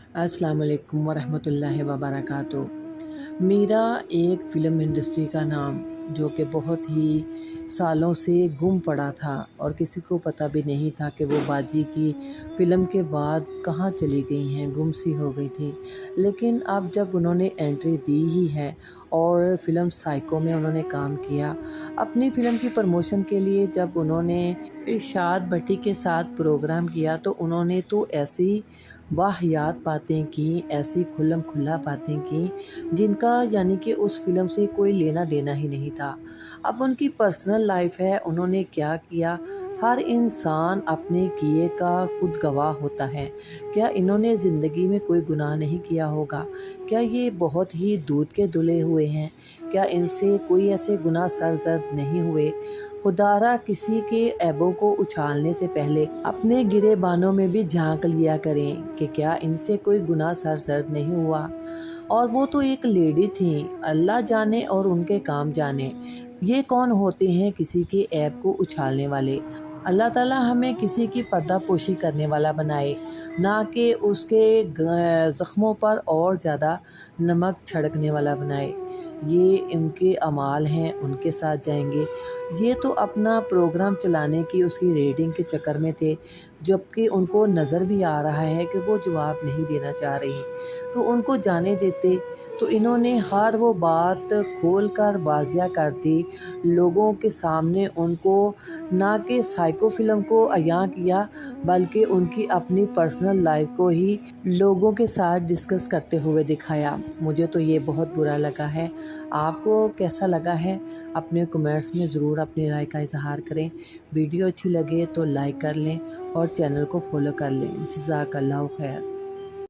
अस्सलाम वालेकुम वरहमतुल्लाहि वबरकातुहू। मेरा एक फ़िल्म इंडस्ट्री का नाम जो कि बहुत ही सालों से गुम पड़ा था और किसी को पता भी नहीं था कि वो बाजी की फ़िल्म के बाद कहाँ चली गई हैं, गुम सी हो गई थी। लेकिन अब जब उन्होंने एंट्री दी ही है और फ़िल्म साइको में उन्होंने काम किया, अपनी फ़िल्म की प्रमोशन के लिए जब उन्होंने इरशाद भट्टी के साथ प्रोग्राम किया तो उन्होंने तो ऐसी वाहियात बातें की, ऐसी खुल्लम खुल्ला बातें की जिनका यानी कि उस फ़िल्म से कोई लेना देना ही नहीं था। अब उनकी पर्सनल लाइफ़ है, उन्होंने क्या किया, हर इंसान अपने किए का खुद गवाह होता है। क्या इन्होंने ज़िंदगी में कोई गुनाह नहीं किया होगा? क्या ये बहुत ही दूध के धुले हुए हैं? क्या इनसे कोई ऐसे गुनाह सरज़द नहीं हुए? खुदारा किसी के ऐबों को उछालने से पहले अपने गिरेबानों में भी झांक लिया करें कि क्या इनसे कोई गुनाह सरज़द नहीं हुआ। और वो तो एक लेडी थी, अल्लाह जाने और उनके काम जाने। ये कौन होते हैं किसी के ऐब को उछालने वाले। अल्लाह ताला हमें किसी की पर्दापोशी करने वाला बनाए, ना कि उसके ज़ख्मों पर और ज़्यादा नमक छिड़कने वाला बनाए। ये इनके अमाल हैं, उनके साथ जाएंगे। ये तो अपना प्रोग्राम चलाने की उसकी रेटिंग के चक्कर में थे, जबकि उनको नज़र भी आ रहा है कि वो जवाब नहीं देना चाह रही, तो उनको जाने देते। तो इन्होंने हर वो बात खोल कर वाज़िया कर दी लोगों के सामने, उनको ना कि साइको फ़िल्म को अयां किया बल्कि उनकी अपनी पर्सनल लाइफ को ही लोगों के साथ डिस्कस करते हुए दिखाया। मुझे तो ये बहुत बुरा लगा है। आपको कैसा लगा है? अपने कमेंट्स में ज़रूर अपनी राय का इज़हार करें। वीडियो अच्छी लगे तो लाइक कर लें और चैनल को फॉलो कर लें। जज़ाकल्लाहु खैर।